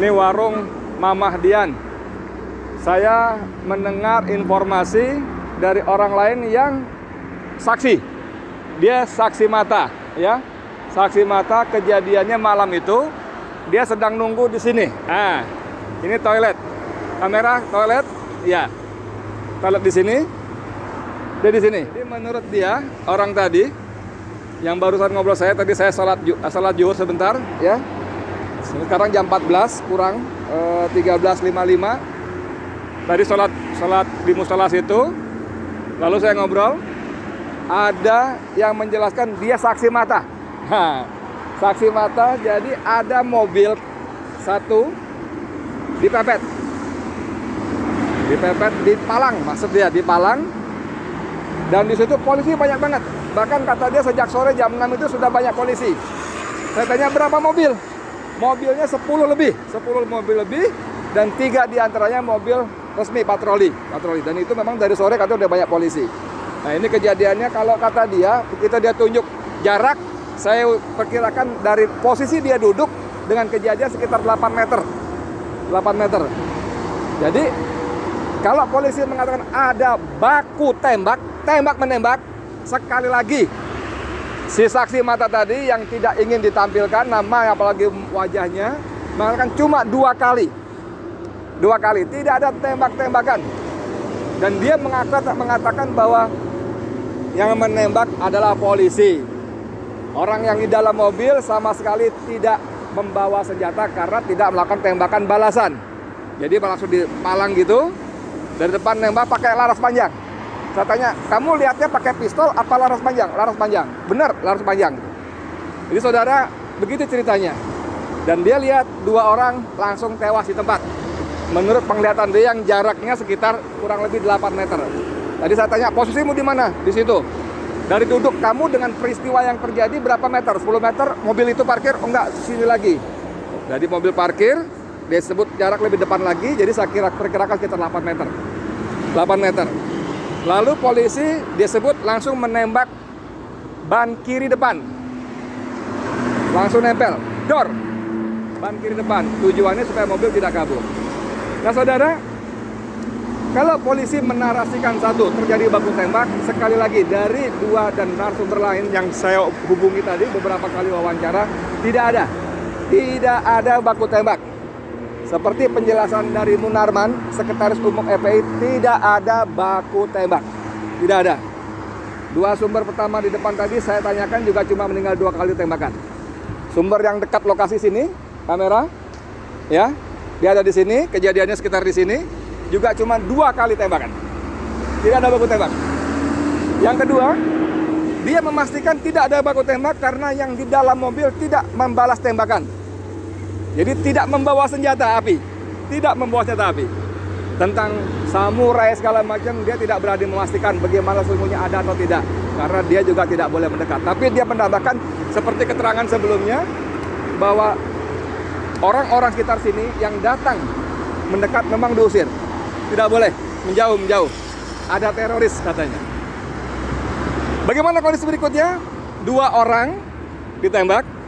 Ini warung Mamah Dian. Saya mendengar informasi dari orang lain yang saksi. Dia saksi mata, ya. Saksi mata kejadiannya malam itu. Dia sedang nunggu di sini. Nah, ini toilet. Kamera toilet, ya. Toilet di sini. Dia di sini. Jadi menurut dia, orang tadi yang barusan ngobrol saya tadi, saya salat zuhur sebentar, ya. Sekarang jam 14 kurang 13.55. Tadi sholat di musola situ. Lalu saya ngobrol, ada yang menjelaskan dia saksi mata. Nah, saksi mata, jadi ada mobil satu dipepet di palang, maksud dia di palang. Dan di situ polisi banyak banget. Bahkan kata dia sejak sore jam 6 itu sudah banyak polisi. Saya tanya berapa mobil? Mobilnya 10 mobil lebih, dan 3 diantaranya mobil resmi patroli. Dan itu memang dari sore katanya udah banyak polisi. Nah, ini kejadiannya kalau kata dia, kita dia tunjuk jarak, saya perkirakan dari posisi dia duduk dengan kejadian sekitar 8 meter. Jadi kalau polisi mengatakan ada baku tembak-menembak, sekali lagi si saksi mata tadi yang tidak ingin ditampilkan nama apalagi wajahnya mengatakan cuma 2 kali, tidak ada tembak-tembakan. Dan dia mengatakan bahwa yang menembak adalah polisi. Orang yang di dalam mobil sama sekali tidak membawa senjata karena tidak melakukan tembakan balasan. Jadi langsung dipalang gitu, dari depan nembak pakai laras panjang. Saya tanya, kamu lihatnya pakai pistol apa laras panjang? Laras panjang. Benar, laras panjang. Jadi saudara, begitu ceritanya. Dan dia lihat 2 orang langsung tewas di tempat. Menurut penglihatan dia yang jaraknya sekitar kurang lebih 8 meter. Tadi saya tanya, posisimu di mana? Di situ. Dari duduk kamu dengan peristiwa yang terjadi berapa meter? 10 meter, mobil itu parkir? Oh enggak, sini lagi. Jadi mobil parkir, dia sebut jarak lebih depan lagi, jadi saya perkirakan sekitar 8 meter. Lalu polisi dia sebut langsung menembak ban kiri depan. Langsung nempel, dor. Ban kiri depan, tujuannya supaya mobil tidak kabur. Nah saudara, kalau polisi menarasikan satu terjadi baku tembak, sekali lagi dari 2 dan narasumber lain yang saya hubungi tadi beberapa kali wawancara, tidak ada baku tembak. Seperti penjelasan dari Munarman, Sekretaris Umum FPI, tidak ada baku tembak, tidak ada. 2 sumber pertama di depan tadi saya tanyakan juga cuma meninggal 2 kali tembakan. Sumber yang dekat lokasi sini, kamera, ya. Dia ada di sini, kejadiannya sekitar di sini, juga cuma 2 kali tembakan. Tidak ada baku tembak. Yang kedua, dia memastikan tidak ada baku tembak karena yang di dalam mobil tidak membalas tembakan. Jadi tidak membawa senjata api. Tentang samurai segala macam, dia tidak berani memastikan bagaimana sesungguhnya ada atau tidak. Karena dia juga tidak boleh mendekat. Tapi dia menambahkan seperti keterangan sebelumnya, bahwa orang-orang sekitar sini yang datang mendekat memang diusir. Tidak boleh, menjauh. Ada teroris katanya. Bagaimana kondisi berikutnya? 2 orang ditembak.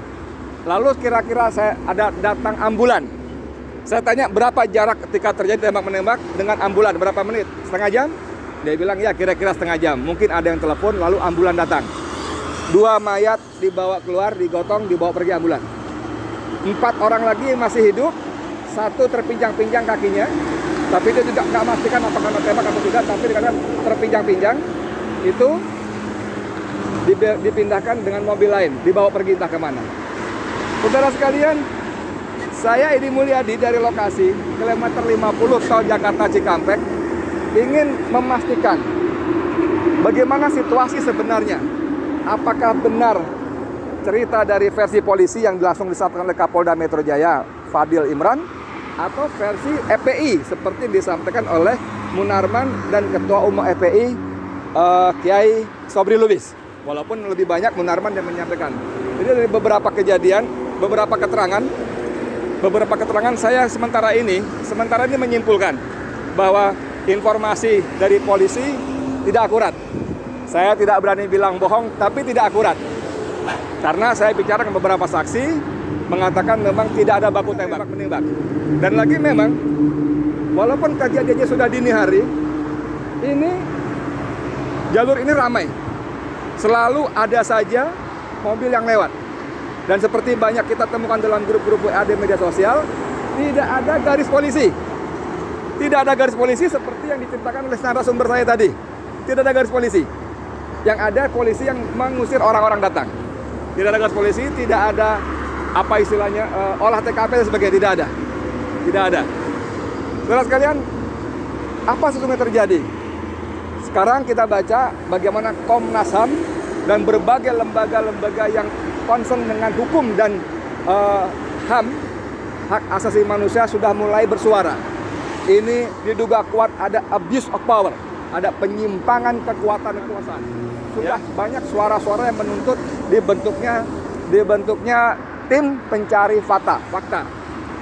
Lalu kira-kira saya ada datang ambulan. Saya tanya berapa jarak ketika terjadi tembak-menembak dengan ambulan, berapa menit? Setengah jam? Dia bilang ya kira-kira setengah jam. Mungkin ada yang telepon lalu ambulan datang. 2 mayat dibawa keluar, digotong, dibawa pergi ambulan. 4 orang lagi yang masih hidup, 1 terpinjang-pinjang kakinya, tapi dia juga nggak memastikan apakah kena tembak atau tidak, tapi dikatakan terpinjang-pinjang, itu dipindahkan dengan mobil lain, dibawa pergi entah kemana. Saudara sekalian, saya Edi Mulyadi dari lokasi kilometer 50 tol Jakarta Cikampek ingin memastikan bagaimana situasi sebenarnya. Apakah benar cerita dari versi polisi yang langsung disampaikan oleh Kapolda Metro Jaya Fadil Imran, atau versi FPI seperti disampaikan oleh Munarman dan Ketua Umum FPI Kiai Sobri Lubis. Walaupun lebih banyak Munarman yang menyampaikan. Jadi dari beberapa kejadian, beberapa keterangan saya sementara ini menyimpulkan bahwa informasi dari polisi tidak akurat. Saya tidak berani bilang bohong, tapi tidak akurat. Karena saya bicara dengan beberapa saksi mengatakan memang tidak ada baku tembak menembak. Dan lagi memang walaupun kejadiannya sudah dini hari, ini jalur ini ramai. Selalu ada saja mobil yang lewat. Dan seperti banyak kita temukan dalam grup-grup WA di media sosial, tidak ada garis polisi. Tidak ada garis polisi seperti yang diceritakan oleh narasumber saya tadi. Tidak ada garis polisi. Yang ada polisi yang mengusir orang-orang datang. Tidak ada garis polisi, tidak ada apa istilahnya olah TKP dan sebagainya, tidak ada. Tidak ada. Saudara sekalian, apa sesungguhnya terjadi? Sekarang kita baca bagaimana Komnas HAM dan berbagai lembaga-lembaga yang concern dengan hukum dan HAM, hak asasi manusia, sudah mulai bersuara. Ini diduga kuat ada abuse of power, ada penyimpangan kekuasaan. Sudah banyak suara-suara yang menuntut dibentuknya tim pencari fakta,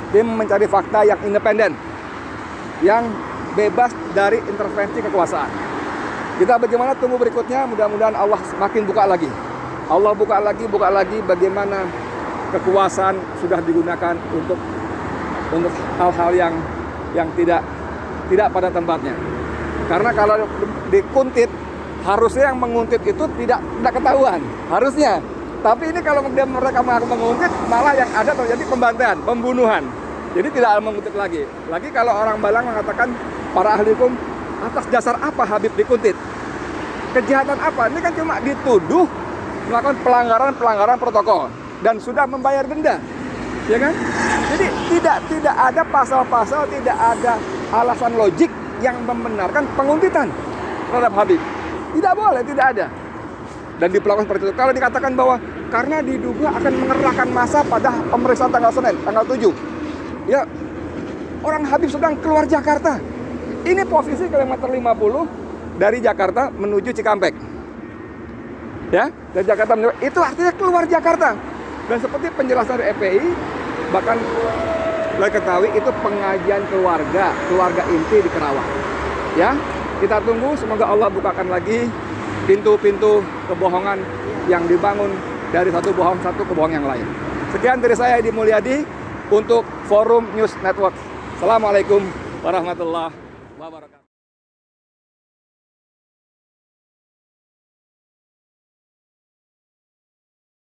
tim mencari fakta yang independen, yang bebas dari intervensi kekuasaan. Kita bagaimana tunggu berikutnya, mudah-mudahan Allah semakin buka lagi. Allah buka lagi bagaimana kekuasaan sudah digunakan untuk hal-hal yang tidak pada tempatnya. Karena kalau dikuntit, harusnya yang menguntit itu tidak ketahuan, harusnya. Tapi ini kalau mereka mengaku menguntit, malah yang ada terjadi pembantaian, pembunuhan. Jadi tidak menguntit lagi. Lagi kalau orang Balang mengatakan, para ahli hukum, atas dasar apa Habib dikuntit? Kejahatan apa? Ini kan cuma dituduh melakukan pelanggaran protokol dan sudah membayar denda, ya kan? Jadi tidak ada pasal-pasal, tidak ada alasan logik yang membenarkan penguntitan terhadap Habib. Tidak boleh, tidak ada. Dan diperlakukan seperti itu. Kalau dikatakan bahwa karena diduga akan mengerahkan massa pada pemeriksaan tanggal Senin, tanggal 7. Ya, orang Habib sedang keluar Jakarta. Ini posisi kilometer 50 dari Jakarta menuju Cikampek. Ya, dari Jakarta menuju, itu artinya keluar Jakarta. Dan seperti penjelasan dari EPI, bahkan boleh ketahui itu pengajian keluarga inti di Kerawang. Ya, kita tunggu, semoga Allah bukakan lagi pintu-pintu kebohongan yang dibangun dari satu kebohongan yang lain. Sekian dari saya, Edi Mulyadi, untuk Forum News Network. Assalamualaikum warahmatullahi wabarakatuh.